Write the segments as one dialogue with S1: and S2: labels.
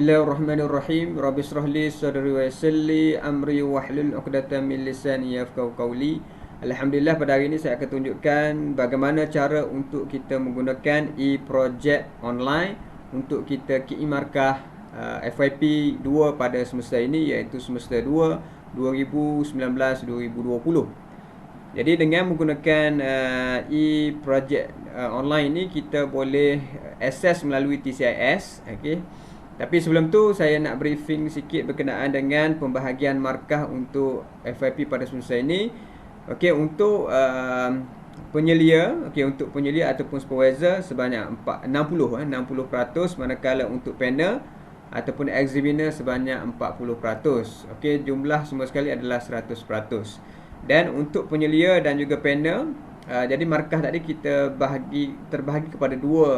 S1: Bismillahirrahmanirrahim. Rabbi shrah li sadri wa yassir li amri wahlul 'uqdatam min lisani yafqahu qawli. Alhamdulillah, pada hari ini saya akan tunjukkan bagaimana cara untuk kita menggunakan e-project online untuk kita KI markah FYP 2 pada semester ini, iaitu semester 2 2019-2020. Jadi dengan menggunakan e-project online ini, kita boleh akses melalui TCIS. Okey. Tapi sebelum tu saya nak briefing sikit berkenaan dengan pembahagian markah untuk FYP pada semester ini. Okey, untuk penyelia, untuk penyelia ataupun supervisor sebanyak 60%, manakala untuk panel ataupun examiner sebanyak 40%. Okey, jumlah semua sekali adalah 100%. Dan untuk penyelia dan juga panel, jadi markah tadi kita terbahagi kepada dua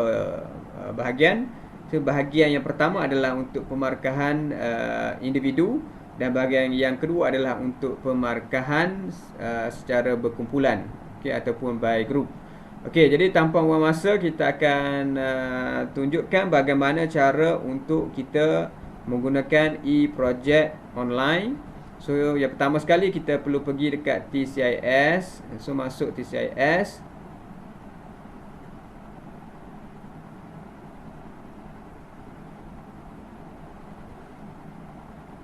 S1: bahagian. So, bahagian yang pertama adalah untuk pemarkahan individu, dan bahagian yang kedua adalah untuk pemarkahan secara berkumpulan, ataupun by group. Okey, jadi tanpa buang masa, kita akan tunjukkan bagaimana cara untuk kita menggunakan e-project online. So, yang pertama sekali kita perlu pergi dekat TCIS. So, masuk TCIS.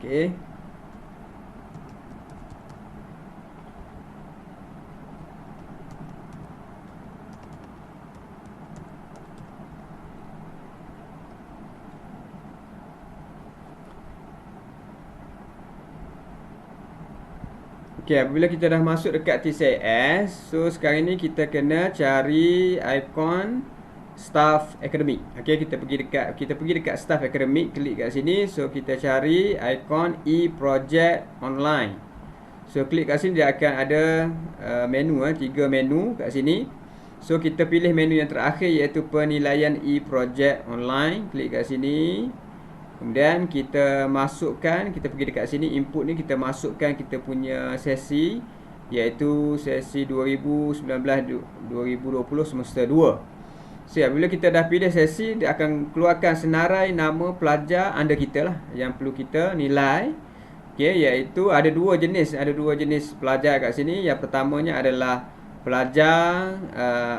S1: Okey. Okey, apabila kita dah masuk dekat TCIS, so sekarang ni kita kena cari ikon Staff Academic. Okey, kita pergi dekat Staff Academic, klik kat sini. So kita cari ikon e-project online. So klik kat sini, dia akan ada menu, 3 menu kat sini. So kita pilih menu yang terakhir, iaitu penilaian e-project online. Klik kat sini. Kemudian kita masukkan, kita pergi dekat sini, input ni kita masukkan kita punya sesi, iaitu sesi 2019-2020 semester 2. So, bila kita dah pilih sesi, dia akan keluarkan senarai nama pelajar anda kita lah, yang perlu kita nilai. Okey, iaitu ada dua jenis pelajar kat sini. Yang pertamanya adalah pelajar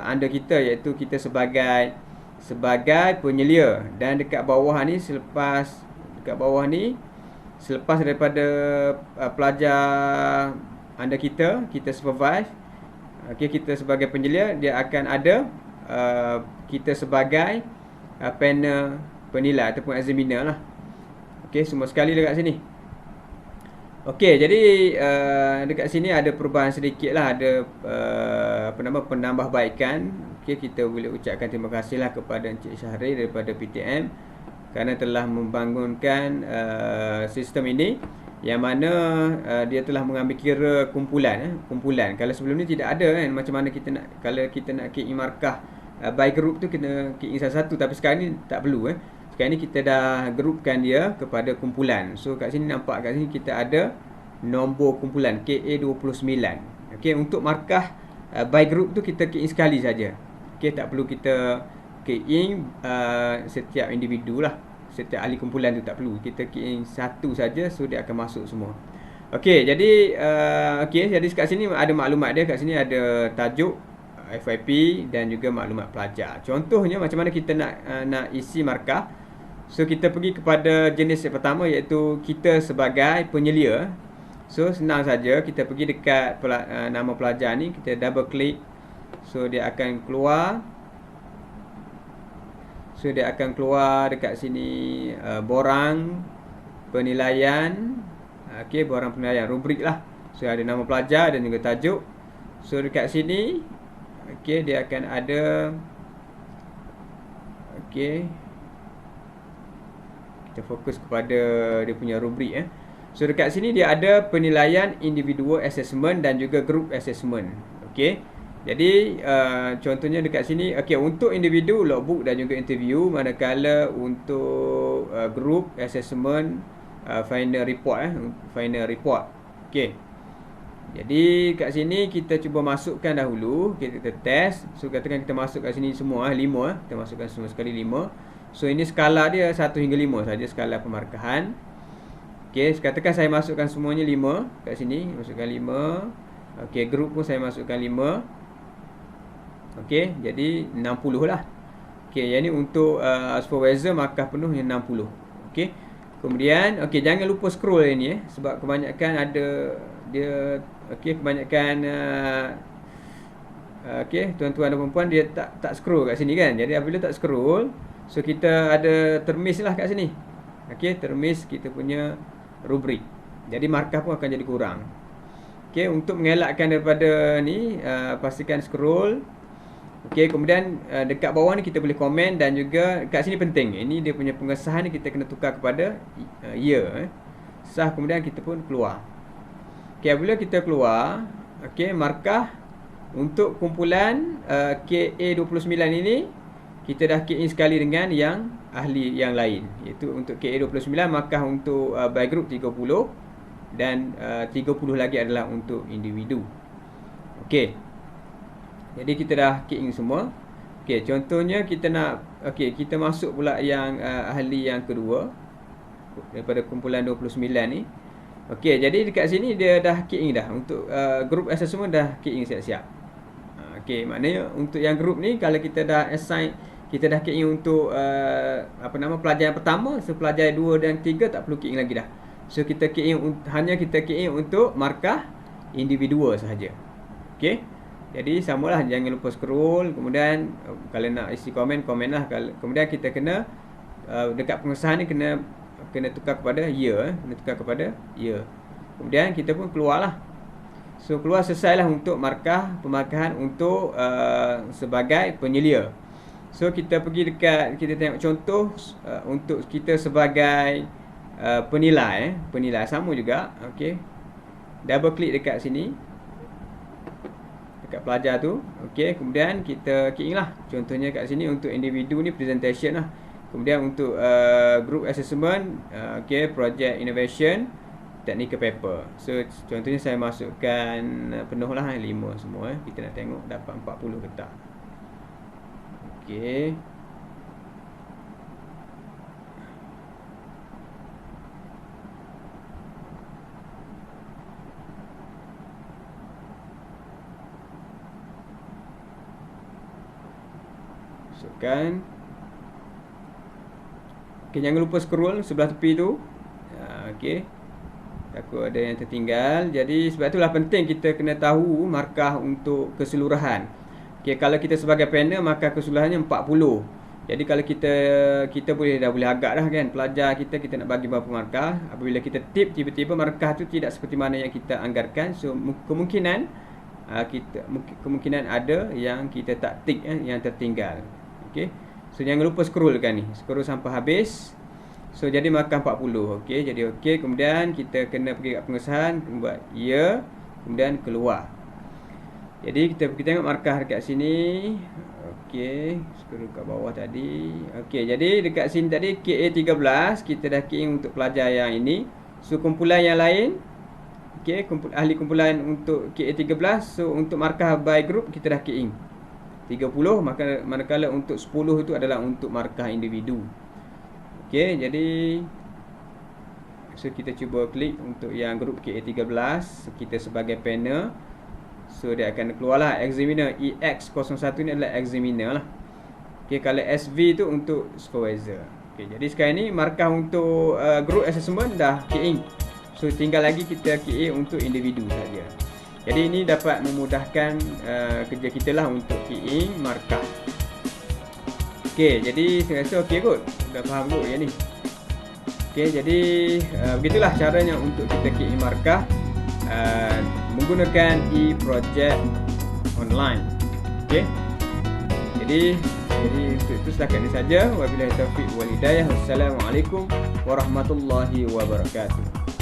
S1: anda kita, iaitu kita sebagai penyelia. Dan dekat bawah ni, selepas daripada pelajar anda kita supervise, okey, kita sebagai penyelia, dia akan ada kita sebagai panel penilai ataupun examiner lah. Okey, semua sekali dekat sini. Okey, jadi dekat sini ada perubahan sedikit lah, ada penambahbaikan. Okey, kita boleh ucapkan terima kasih lah kepada Encik Syahrir daripada PTM kerana telah membangunkan sistem ini, yang mana dia telah mengambil kira kumpulan. Kalau sebelum ni tidak ada kan, macam mana kalau kita nak KI markah by group tu kena KI satu-satu, tapi sekarang ni tak perlu. Sekarang ni kita dah groupkan dia kepada kumpulan. So kat sini nampak, kat sini kita ada nombor kumpulan KA29. Okey, untuk markah by group tu kita KI sekali saja. Okey, tak perlu kita KI setiap individu lah, setiap ahli kumpulan tu tak perlu. Kita KI satu saja, so dia akan masuk semua. Okey, jadi jadi kat sini ada maklumat dia. Kat sini ada tajuk FYP dan juga maklumat pelajar. Contohnya macam mana kita nak isi markah. So kita pergi kepada jenis yang pertama, iaitu kita sebagai penyelia. So senang saja, kita pergi dekat nama pelajar ni, kita double klik. So dia akan keluar. So dia akan keluar dekat sini borang penilaian. Okey, borang penilaian rubrik lah. So ada nama pelajar dan juga tajuk. So dekat sini, okey, dia akan ada, okey, kita fokus kepada dia punya rubrik. So dekat sini dia ada penilaian individual assessment dan juga group assessment. Okey, jadi contohnya dekat sini, okey, untuk individu logbook dan juga interview, manakala untuk group assessment final report. Okey, jadi kat sini kita cuba masukkan dahulu, kita test. So katakan kita masuk kat sini semua 5, kita masukkan semua sekali 5. So ini skala dia 1 hingga 5 saja, skala pemarkahan. Okey, katakan saya masukkan semuanya 5 kat sini, masukkan 5. Okey, group pun saya masukkan 5. Okey, jadi 60 lah. Okey, yang ni untuk supervisor markah penuh yang 60. Okey. Kemudian okey, jangan lupa scroll ini sebab kebanyakan ada dia kebanyakan okey, tuan-tuan dan puan-puan dia tak scroll kat sini kan. Jadi apabila tak scroll, so kita ada termiss lah kat sini. Okey, termiss kita punya rubrik. Jadi markah pun akan jadi kurang. Okey, untuk mengelakkan daripada ni, pastikan scroll. Okey, kemudian dekat bawah ni kita boleh komen dan juga kat sini penting. Ini dia punya pengesahan ni kita kena tukar kepada ya. Sah, kemudian kita pun keluar. Okey, apabila kita keluar, okey, markah untuk kumpulan KA29 ini kita dah key in sekali dengan yang ahli yang lain, iaitu untuk KA29 markah untuk by group 30 dan 30 lagi adalah untuk individu. Okey. Jadi kita dah key in semua. Okey, contohnya kita nak kita masuk pula yang ahli yang kedua daripada kumpulan 29 ni. Okey, jadi dekat sini dia dah key in dah untuk group assessment dah key in siap-siap. Okey, maknanya untuk yang group ni kalau kita dah assign, kita dah key in untuk pelajar yang pertama, so pelajar 2 dan 3 tak perlu key in lagi dah. So kita key in hanya kita key in untuk markah individu sahaja. Okey. Jadi samalah, jangan lupa scroll. Kemudian kalau nak isi komen, komen lah. Kemudian kita kena dekat pengesahan ni kena tukar kepada ya, kena tukar kepada ya. Kemudian kita pun keluar lah. So keluar, selesai lah untuk markah pemarkahan untuk sebagai penyelia. So kita pergi dekat, kita tengok contoh untuk kita sebagai penilai. Penilai sama juga. Okey, double klik dekat sini, dekat pelajar tu. Okey, kemudian kita key in lah. Contohnya kat sini untuk individu ni presentation lah. Kemudian untuk group assessment, okey, project innovation, technical paper. So contohnya saya masukkan penuh lah 5 semua. Kita nak tengok dapat 40 ke tak. Okey. Masukkan. Okey, jangan lupa scroll sebelah tepi tu. Okey, takut ada yang tertinggal. Jadi sebab itulah penting kita kena tahu markah untuk keseluruhan. Okey, kalau kita sebagai panel, markah keseluruhannya 40. Jadi kalau kita boleh agak dah kan, pelajar kita nak bagi berapa markah. Apabila kita tip, tiba-tiba markah tu tidak seperti mana yang kita anggarkan. So kemungkinan ada yang kita tak tick, yang tertinggal. Okey. So jangan lupa scrollkan ni. Scroll sampai habis. So jadi markah 40. Okey, jadi okey. Kemudian kita kena pergi kat pengesahan, buat ya, kemudian keluar. Jadi kita pergi tengok markah dekat sini. Okey, scroll kat bawah tadi. Okey, jadi dekat sini tadi KA13 kita dah key in untuk pelajar yang ini. So kumpulan yang lain, okey, ahli kumpulan untuk KA13, so untuk markah by group kita dah key in 30, manakala untuk 10 itu adalah untuk markah individu. Okey, jadi so kita cuba klik untuk yang grup KA13, kita sebagai panel. So dia akan keluarlah examiner. EX01 ni adalah examiner lah. Okey, kalau SV tu untuk supervisor. Okey, jadi sekarang ni markah untuk group assessment dah key in. So tinggal lagi kita key in untuk individu saja. Jadi ini dapat memudahkan kerja kita lah untuk key in markah. Okey, jadi saya rasa okey kot. Dah faham kot yang ni. Okey, jadi begitulah caranya untuk kita key in markah menggunakan e-project online. Okey. Jadi untuk itu setakat ini saja. Wabillahi taufiq wal hidayah. Wassalamualaikum warahmatullahi wabarakatuh.